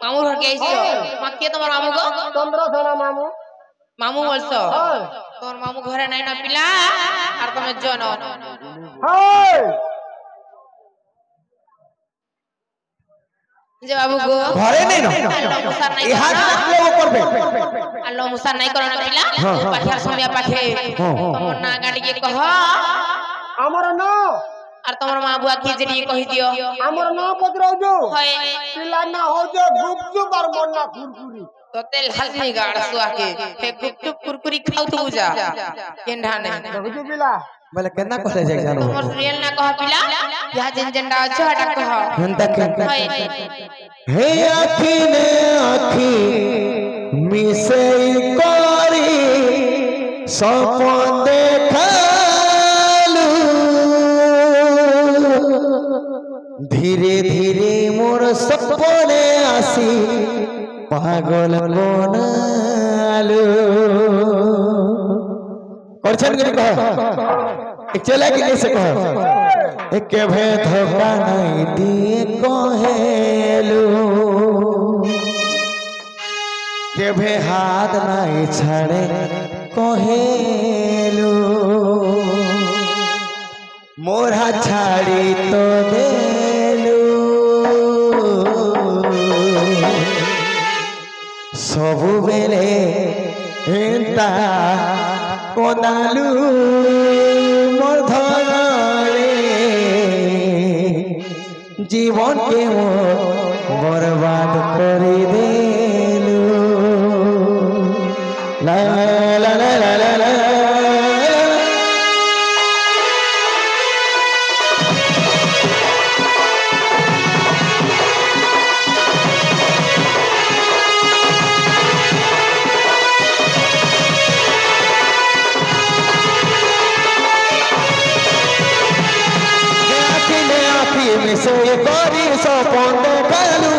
मामू घर के आइसियो मक्के तमर मामू को चंद्रसेना मामू मामू बोलसो तोर मामू घरे नहीं ना पिला और तमे जन हाय जे बाबू गो घरे नहीं ना अल्लाह मुसार नहीं यहाँ ले वो करबे अल्लाह मुसार नहीं करो ना पिला पाखिया समय पाखे तमर ना गाड़ी के कह हमर ना और तमर मां बुआ खिचड़ी कहि दियो हमर ना पकड़ो जो होय पिला ना हो जो गुपचुप और मन्ना कुरकुरी तो तेल हल्दी गाड़ सुआ के हे गुपचुप कुरकुरी खाऊ तू जा केंढा नहीं गुपचुप पिला बोले केना कहले जाय जानो तमर रियल ना कह पिला या झंझंडा छ हटा कह हंता के होय हे आखी ने आखी मिसे करी सपन देखालू धीरे धीरे मोर सपने आसी पागल बनालू करछन करी कह एक चला कि कैसे कह एक भे धोखा नहीं दिए कहेलू के भे हाथ नहीं छाड़े कहेलू मोरा छाड़ी तो देलू सबु बेले हेंता कोदालू मोर धरे जीवन के बर्बाद कर देलू ला ला ला ला ला ला से करी सपन देखालू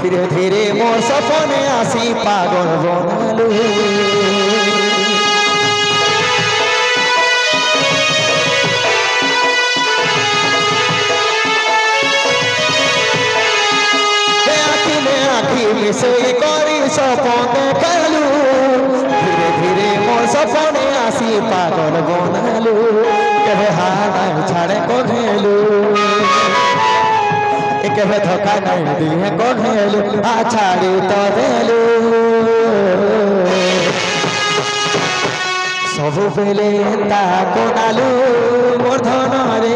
धीरे धीरे मोर सपने आसी पागल बनालू आखी में से करी सपन देखालू धीरे धीरे मोर सपने आसी पागल बनालू केबे हाथ छाड़े कहेलू केबे धोखा नहीं दिए कहेलू आ छाड़ी तो देलू सबु बेले ता कोनालू मोर धन रे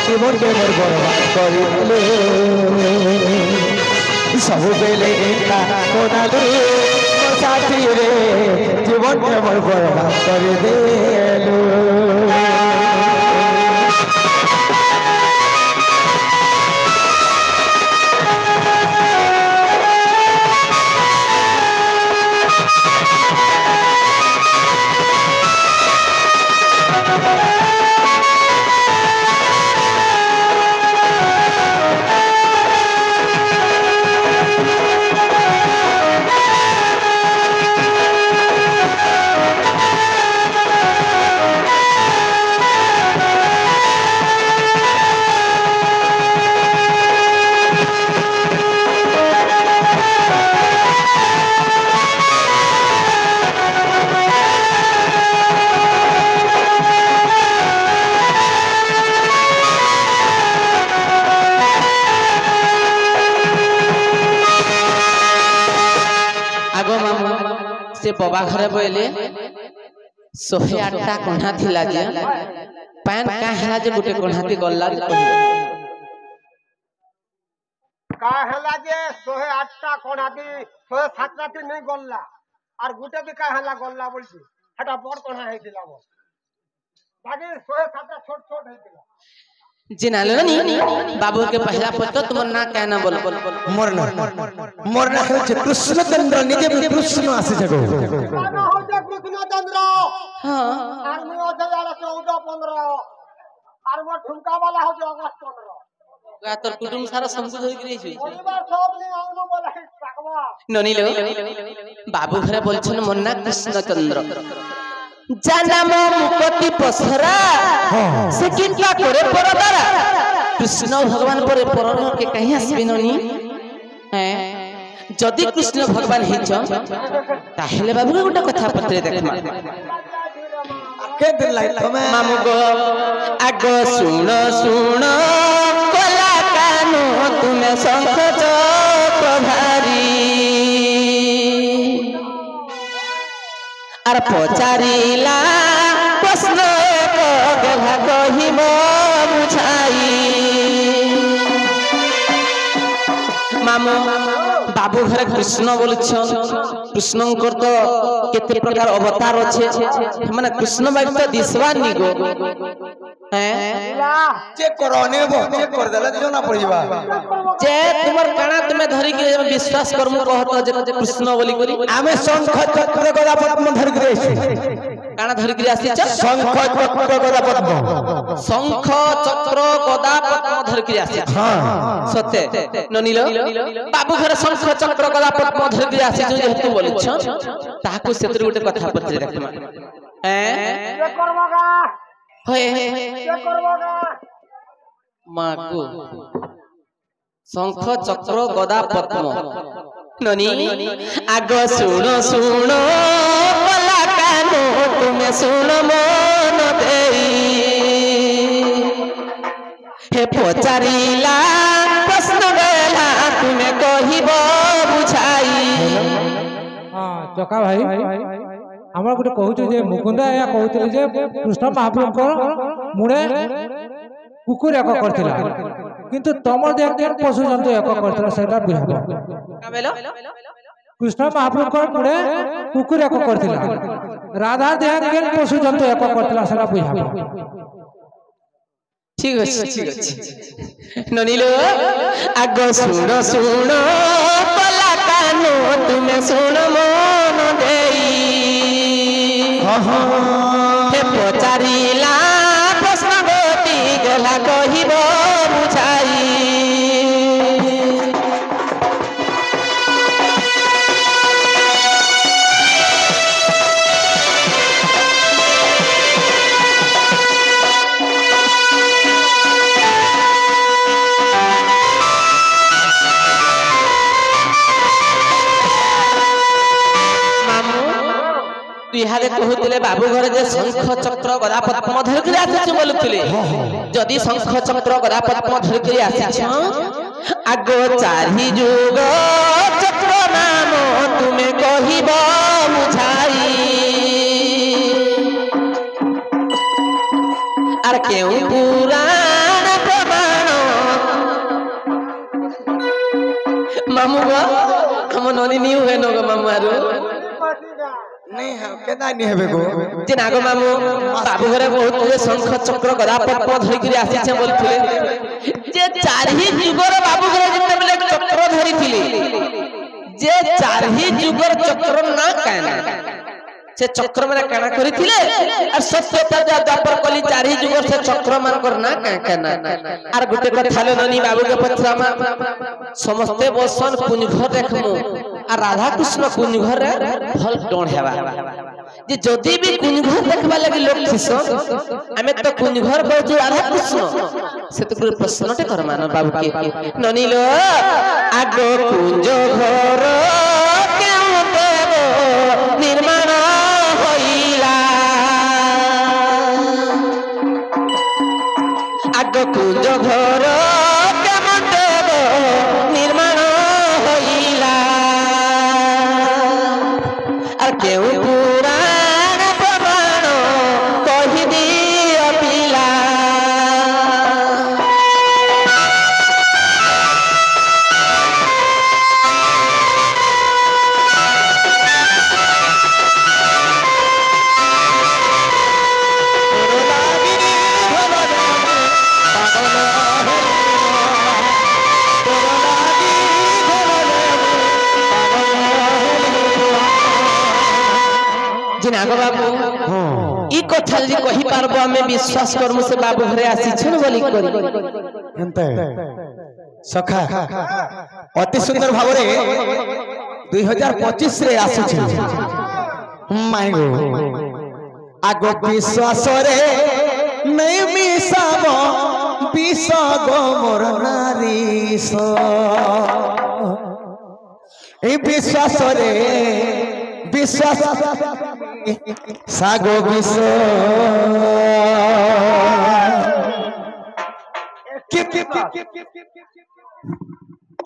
जीवन के मोर बर्बाद करिलू सबु बेले ता कोनालू मोर साथी रे जीवन के मोर बर्बाद कर देलू से बबा घरे बोले 108टा कोढ़ा थिला जे पैन का हला जे गुटे कोढ़ाती गल्ला का हला जे 108टा कोढ़ाती 107टा नहीं गल्ला और गुटे भी का हला गल्ला बोलছি हटा बड़ कोढ़ा है दिला वो बाकी 107टा छोट छोट है दिला जिनालो नी बाबू के पहला पत्र तुम ना कहना बोल मरना है कृष्णचंद्र निजे कृष्ण आसे जगो ना हो जा कृष्णचंद्र हां और मैं हो जा 14 15 और वो ठुमका वाला हो जा अगस्त 15 गा तो कुटुंब सारा संग धरि गिरै छै परिवार सब ने आउनो बोला सकवा ननिलो बाबू घरे बोलछन मन्ना कृष्णचंद्र जानम मुकति पसरा से किनका करे परदारा कृष्ण भगवान परे परन के कहीं आसबिननी जदि कृष्ण भगवान हिचन ताहेले बाबू गोटे कथा पत्रे देखमा के दिन लाई तमे मामू गो आगो सुन सुन कोला कानो तुमे शंख चक्रधारी आर पचारिला प्रश्न गला कहिब बुझाई मामू बाबू घरे कृष्ण बोलछन कृष्ण तो केते प्रकार अवतार अच्छे माने कृष्ण बाबू तो दिसवा नी गो चेक करो नेबो चेक कर देला जोना पड़ीबा जे तुमर काना तुमे धरि के विश्वास करमु कहत जे कृष्ण बोली करी आमे शंख चक्र गदा पद्म धरि के काना धरि के आसी छ शंख चक्र गदा पद्म शंख चक्र गदा पद्म धरि के आसी हां सत्य ननीलो बाबू घर शंख चक्र गदा पद्म धरि के आसी जो हेतु बोली छ ताको सेतरि गोटे कथा पत्रे देखमा ये करबगा होय ये करबगा मागो शंख चक्र गदा पद्म ननी आगो सुनो सुनो कोला कानो तुमे सुनो मन देई हे पचारिला प्रश्न गला तुमे कहिब बुझाई हां चका भाई हमरा गोटे कहू जे मुकुंदा या कहूतले जे कृष्ण महाप्रभु मुड़े कुकुर एक करथिला किंतु तमर देख पशु जंतु एक करथिला सेटा बिहार का बेलो कृष्ण महाप्रभु मुड़े कुकुर एक करथिला राधा देख के पशु जंतु एक करथिला सेटा बिहार ठीक अछि ननीलो आगो सुनो सुनो कोला कानो तुमे सुनो मन देई हे पचारिला प्रश्न गोटी गला कहिब बुझाई इहारे कहूले बाबू घर जे शंख चक्र गदा पद्म धर के आसी बोलुले जदि शंख चक्र गदा पद्म धर के आसी आगो चारि जुग चक्र नाम तुमे कहिब बुझाई आर केउ पुराण प्रमाण मामू गो हम ननी नी हुए नो गो मामू आरो नहीं है केना नहीं हेबे गो जे नागो मामू बाबू घरे बहुत शंख चक्र गदा पद्म धरि के आसी छे बोलथुले जे चारि जुगर बाबू घरे जते बेले चक्र धरि थिले जे चारि जुगर चक्र ना काना से चक्र माने काना करी थिले और सत्यता द्वापर कली चारि जुगर से चक्र मान कर ना काना आर गुटे कथा ले ननी बाबू के पछरामा समस्ते बसन कुंज घर देखमु आ राधा कृष्ण कुंज घर रे भल डोण हेबा जे जदी भी कुंज घर देखबा लागि लोग थिसन हमें तो कुंज घर कहू राधा कृष्ण से तो प्रश्न टे कर मान बाबू के ननीलो आगो कुंज घर केउ देव निर्माण होइला आगो कुंज घर केउ देव निर्माण होइला आर केउ पुराण प्रमाण कहि दियो पिला जिनागो बाबू ई कथा जे कहि पारबो हमें विश्वास करमु से बाबू घरे आसी छन बोली करी एंते सखा अति सुंदर भावरे 2025 रे आसी छै माय गो आगो विश्वास रे नहीं मिसाबो विष गो मोर नारी सो এই বিশ্বাস রে বিশ্বাস সাগো বিষ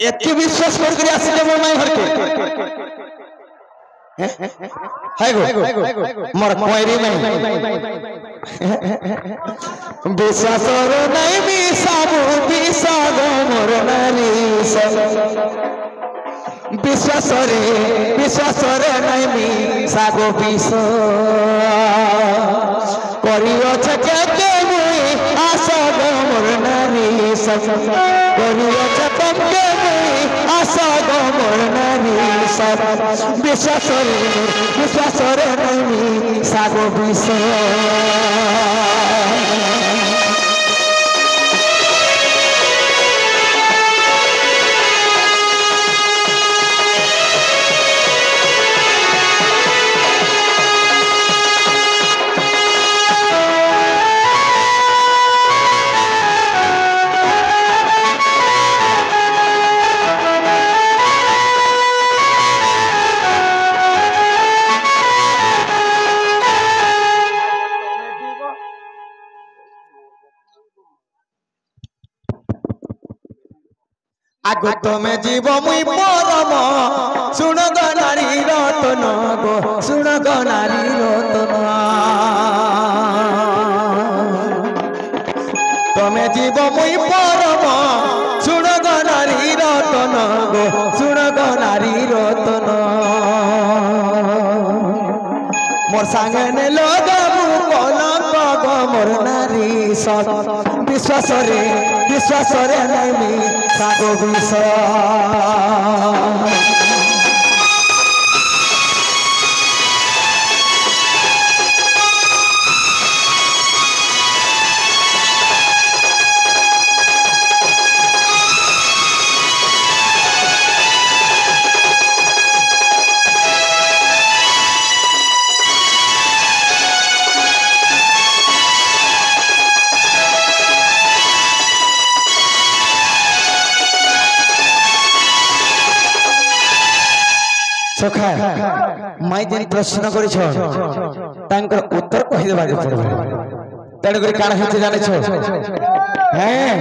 একে বিশ্বাস করে আসলে মোর মাই ঘরকে হাই গো মোর কয়রি নাই বিশ্বাস রে নাই মিশাবু বিশ্বাস মোর নারী বিশ্বাস রে নাই মিশাবু বিষ করিয়ছ কেতে মুই আশা গো মোর নারী করিয়ছ কেতে মুই আশা গো মোর নারী বিশ্বাস রে নাই মিশাবু বিষ আগো তুমি জীব মুই মরম শুণ গো নারী রতন গো শুণ গো নারী রতন তুমি জীব মুই মরম শুণ গো নারী রতন গো শুণ গো নারী রতন মোর সাঙ্গে নে লগাবু কলঙ্ক গো মোর নারী সত বিশ্বাস রে নাই মি সাগো বিষ সখা মাই যেন প্রশ্ন করেছ তাঙ্কর উত্তর কহি দেবাকে পড়বে তেণু করে কাণ হচ্ছে জানিছ হ্যাঁ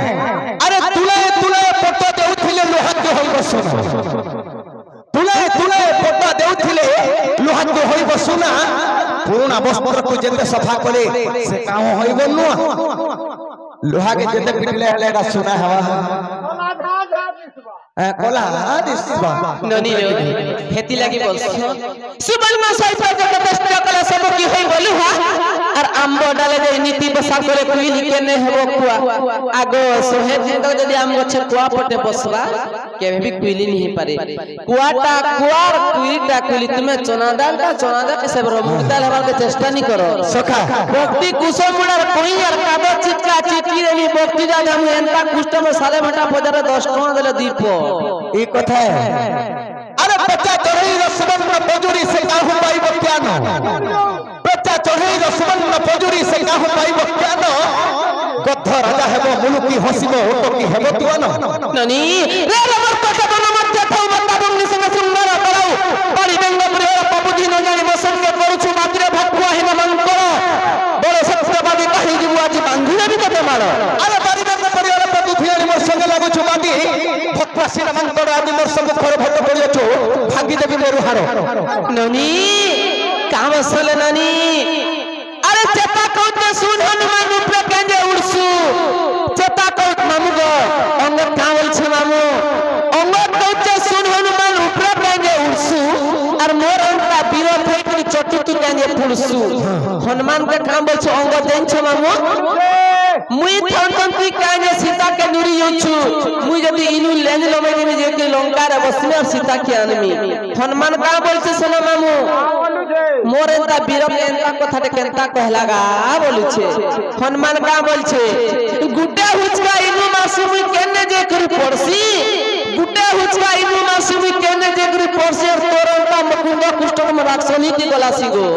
আরে তুলে তুলে পট দেউଥିଲେ লুহাদ্য হইব সোনা তুলে পট দেউଥିଲେ লুহাদ্য হইব সোনা পুରୁଣା ବସ୍ତ୍ରକୁ ଯେତେ ସଫା କଲେ ସେ କାମ ହଇବ ନୁହଁ ଲୁହାକେ ଯେତେ ପିଟିଲେ ହେଲେ ଏଟା ସୁନା ହେବା কলা দিসবা ননি হেতি লাগি বলছ সুবল মা সাইফা যত কষ্ট কলা সব কি হই বলু আর আম্ব ডালে যে নীতি বসা করে কুইলি কেনে হেব কুয়া আগো সোহে তো যদি আম গছে কুয়া পটে বসবা কেবে भी কুইলি नहीं পারে কুয়াটা কুয়ার কুইলি তুমি চনাদা কে সব মুগদাল হবার के চেষ্টা নি করো সখা ভক্তি কুসুমুড়ার কই আর কাগজ চিটকা চিটকি রেলি ভক্তি যা আমি এনকা কুষ্টম সালে ভাটা বজারে 10 টাকা দিলে দীপ এই কথা আরে বচ্চা চড়াই রসমন্দ্র পজুরি সে কাহু পাইব কেন বচ্চা চড়াই রসমন্দ্র পজুরি সে কাহু পাইব কেন গদ্ধ রাজা হেব মুলুকি হসিব ওটকি হেব তুয়ান ননি রে আমার কথা বন মধ্যে থাও বন্দা বঙ্গি সঙ্গে সুন্দর করাও পারি বেঙ্গ পুরে পবুদি ন জানি মসঙ্গে করছু মাত্র ভক্তুয়া হিন মন্ত্র বড় সত্যবাদী কাহি দিব আজি বান্ধুরে বি কতে মার আরে পারি বেঙ্গ পরিবার পবু থিয়ালি মোর সঙ্গে লাগুছু মাটি ভক্তাসিনা মন্ত্র আদি মোর সঙ্গে খর ভট পড়িয়াছু ভাগি দেবি মোর হার ননি কাম আসলে ননি আরে চেতা কইতে শুন হনুমান উপরে কেঁদে উড়ছু চেতা কইত মামু গো অঙ্গ কাম বলছে মামু অঙ্গ কইতে শুন হনুমান উপরে কেঁদে উড়ছু আর মোর অঙ্গটা বিরোধ হইকি চতুর্থ কেঁদে ফুড়ছু হনুমান কে কাম বলছে অঙ্গ দেনছে মামু মুই থান্তন তুই কাঁদে সীতা কে নুরি উছু মুই যদি ইনু লেন লমে দিবি যে লঙ্কার বসমি আর সীতা কে আনমি হনুমান কা বলছে শোনো মামু মোর এন্তা বীরম এন্তা কথাতে কেনতা কহলাগা বলছে হনুমান কা বলছে গুড্ডা হুচকা ইনু মাসু মুই কেনে যে করি পড়ছি গুড্ডা হুচকা ইনু মাসু মুই কেনে যে করি পড়ছি আর তোর এন্তা মুকুন্দ কুষ্ঠম রাক্ষসনী কি গলাসি গো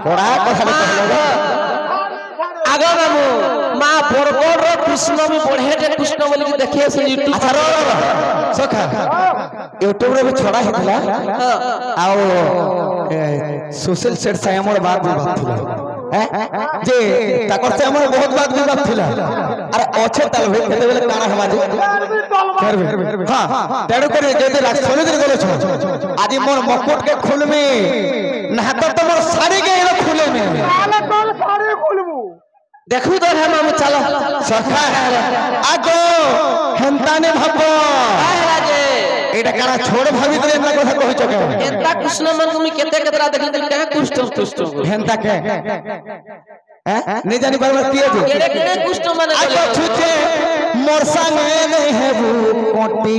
কোড়া কথা কহলাগা আগো মামু মা বরগড় কৃষ্ণ বি বঢ়েটে কৃষ্ণ বলি দেখি আছে ইউটিউব আচ্ছা সখা यूट्यूब रे भी छड़ा हेतला आओ सोशल सेट से हमर बात भी बात थिला हैं जे ताकर से हमर बहुत बात भी बात थिला अरे ओछे ताल भे केते बेले काना हमा जे करबे हां तेडो करे जदि राजसोनी दिन गेलो छ आदि मोर मकुट के खुल में ना तो तमर साड़ी के एलो खुले में आले कल साड़ी खुलबू देखू तो है मामू चलो सखा आगो हेंताने भाबो राजे एटा काना छोड़ भाभी तो एतना কথা কইছ কে एता कृष्ण मन तुम केते केतरा देखल तुम कहां कुष्ठ कुष्ठ हेंता के हैं नहीं जानी बराबर किए जे केड़े केड़े कुष्ठ मन आगो छुचे मोर संगे नहीं है वो कोटी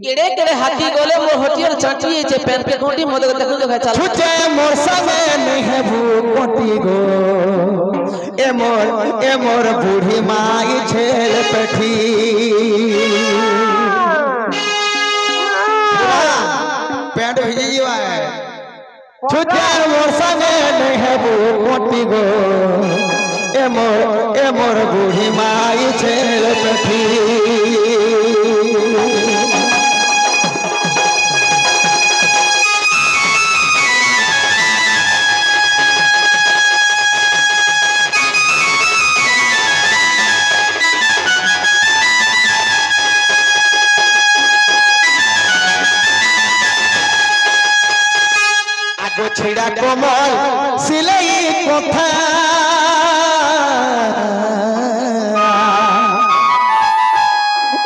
केड़े केड़े हाथी गोले मोर हटियर चाटी जे पेन पे कोटी मोद देखू तो है चल छुचे मोर संगे नहीं है वो कोटी गो ए मोर बूढ़ी माई छेल पेठी पैंट भिजी हुआ है छुचे मोर संगे नहीं है वो कोटी गो ए मोर बूढ़ी माई छेल पेठी छिड़ा कोमल सिलाई कोठा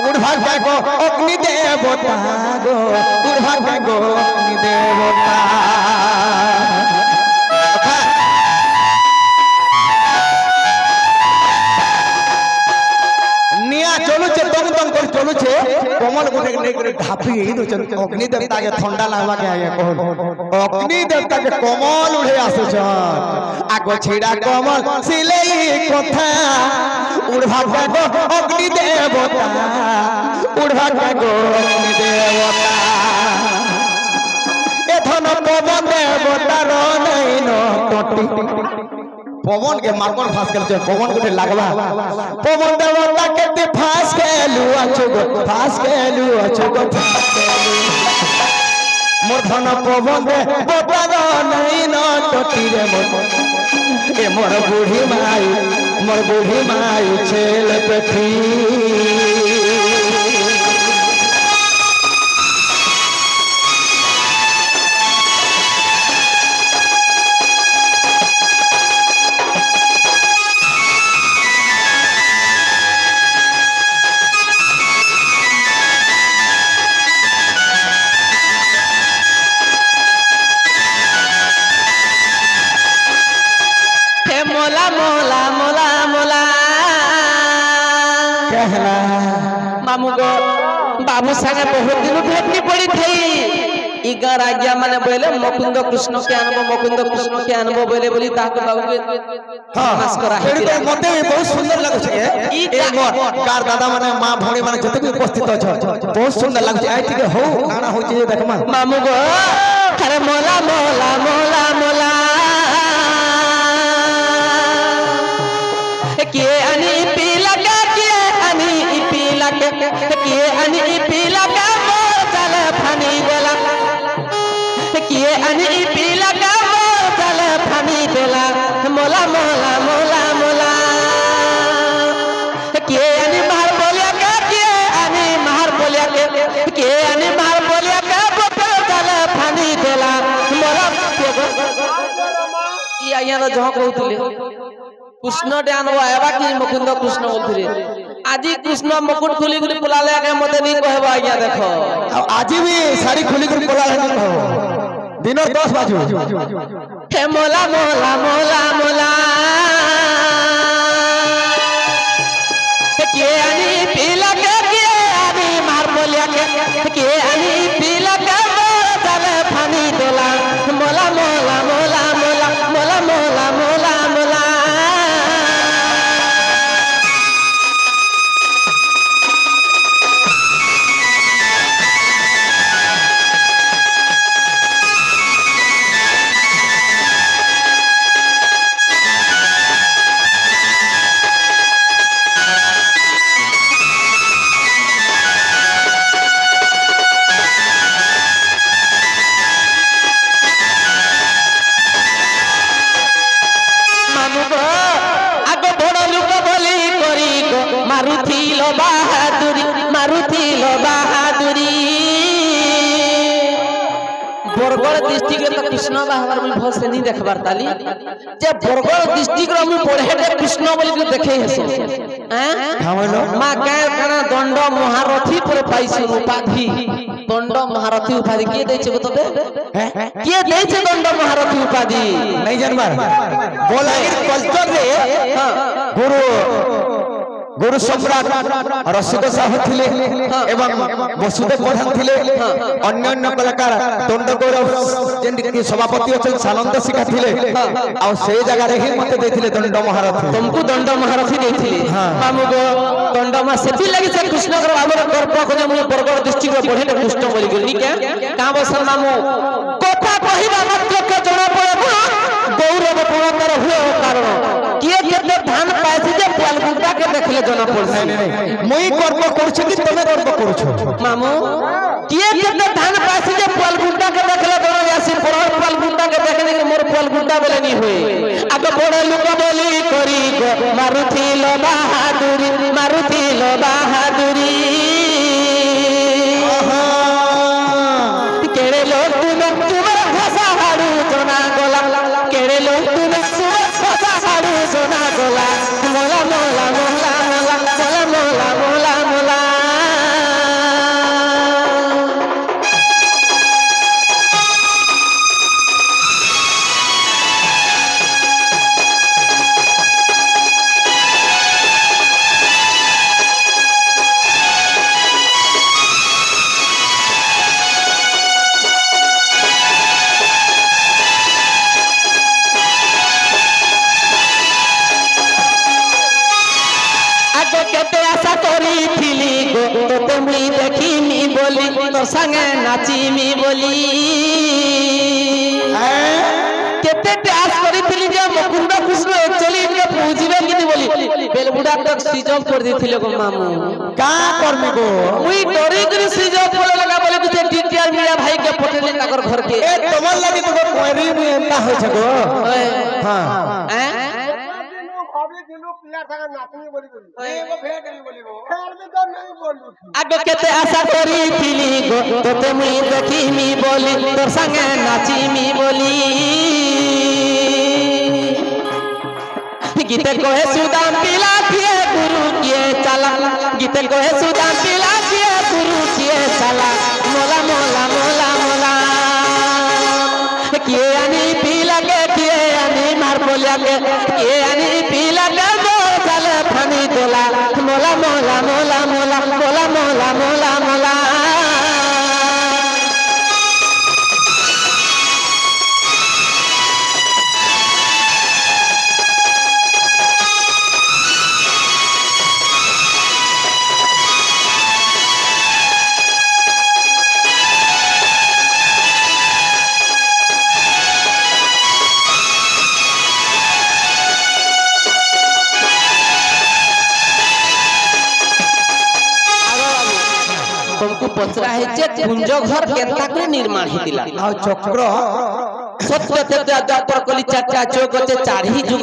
उड़भाग्य गो अग्नि देवता गो उड़भाग्य गो अग्नि देवता निया चलु छे दम दम कर चलु छे कोमल गुने ने करे ढापी ही दो अग्नि देवता के ठंडा लागवा के आया कहन अग्नि देवता के कोमल उड़े आसु छ आगो छिड़ा कोमल सिलाई कोठा उड़भाग्य गो अग्नि देवता उड़भाग्य गो अग्नि देवता ए धन पवन देवता रो नहीं नो टोटी पवन के मार्कन फास के पवन को लागला पवन देवता के फास के लु अछगो फास के लु अछगो मोर धन पवन दे बोतर नहीं न टोटी रे मोर ए मोर बूढ़ी माई छेल पेठी मोला मोला मोला मोला कहला मामू गो बाबू संगे बहुत दिन भेट नहीं पड़ी थी इगर आज्ञा माने बोले मुकुंद कृष्ण के अनुभव बोले बोली ताके बाबू के हां करा है एड़ी तो मते भी बहुत सुंदर लागो छे ए मोर कार दादा माने मां भौणी माने जते भी उपस्थित छ बहुत सुंदर लागो छे आई ठीक हो गाना हो छे देखमा मामू गो अरे मोला मोला मोला मोला के अनि पीला के अनि पीला के अनि पीला का बोतल फनी देला के अनि पीला का बोतल फनी देला मोला मोला मोला मोला के अनि मार बोलिया के अनि मार बोलिया के अनि मार बोलिया का बोतल फनी देला मोला यहाँ तो जहाँ कहते कृष्ण ध्यान आएबा कि मुकुंद कृष्ण बोलथिले आजी कृष्ण मुकुट खुली खुली पुलाले के मते नहीं कहबा आज्ञा देखो आज भी साड़ी खुली कर बोला है कहो दिन 10 बाजू हे मोला मोला मोला मोला के अनि पीला के अनि मार बोलिया के अनि पीला के बोतल फनी देला मोला मोला मोला मोला मोला मोला मोला मोला बरगड़ डिस्ट्रिक्ट तो कृष्ण बाहर में भल से नहीं देखबार ताली जे बरगड़ डिस्ट्रिक्ट रो में पढ़े कृष्ण बोली के देखे हसो हैं मां गाय कना दंड महारथी पर पाइछु उपाधि दंड महारथी उपाधि के दै छै बतबे के दै छै दंड महारथी उपाधि नहीं जानबार बोलागिर कल्चर रे गुरु सम्राट रसिक साहू थिले एवं वसुदेव प्रधान थिले अन्य अन्य कलाकार दंड गौरव जेंति सभापति अछन सानंद शिखा थिले आ से जगह रे ही मते देथिले दंड महारथी तुमको दंड महारथी देथिले मामु गो दंड मा सेति लागि से कृष्ण कर बाबू कर्प को मु बरगड़ डिस्ट्रिक्ट रे पढ़े कृष्ण बोली गेली के का बसन मामु कथा कहिबा मात्र के जणा पड़े गौरव पूर्णतर हुए कारण किए केते धान पाइछि जे पालगुंटा के देखले जना पड़छ नहीं मुई कर्म करछु कि तमे कर्म करछु मामू किए केते धान पाइछि जे पालगुंटा के देखले जना यासी पड़ो पालगुंटा के देखले के मोर पालगुंटा बोले नहीं हुए आगे बड़े लोक बोली करी मारुथिलो बहादुरी केड़े लोग तुम्हारा भाषा हाडू जना गोला केड़े लोग तुम्हारा भाषा हाडू जना गोला मोला मोला मोला मोला मोला मोला मोला तो संगे नाचिमी बोली केते प्यास करिथिली जे मुकुंद कृष्ण एक्चुअली के पूजिबे किनी बोली बेलबुडा तक सिजब कर दिथिले गो मामू का करमे गो मुई डरी करी सिजब बोले लगा बोले कि टीटीआर मिया भाई के पटेले ताकर घर के ए तमल लागि तो कोरी मुई एंता होय छ गो हां हैं अभी दिलु प्लेयर संग नाचनी बोली एगो भेट नहीं बोली गो फेर भी तो नहीं बोलू आगे केते आशा करिथिली गो तोते मुई देखिमी बोली तोर संगे नाचिमी बोली गीते कोहे सुदाम पिला किए गुरु किए चला गीते कोहे सुदाम पिला किए गुरु किए चला मोला मोला मोला मोला किए आनी पिला के किए आनी मार बोलिया के किए आनी पिला के दो चले फनी दोला मोला मोला मोला मोला मोला मोला मोला मोला तुमको पचरा है जे कुंज घर केतना के निर्माण हितिला आ चक्र सत्य तेजा पर कली चाचा चौक चारही जुग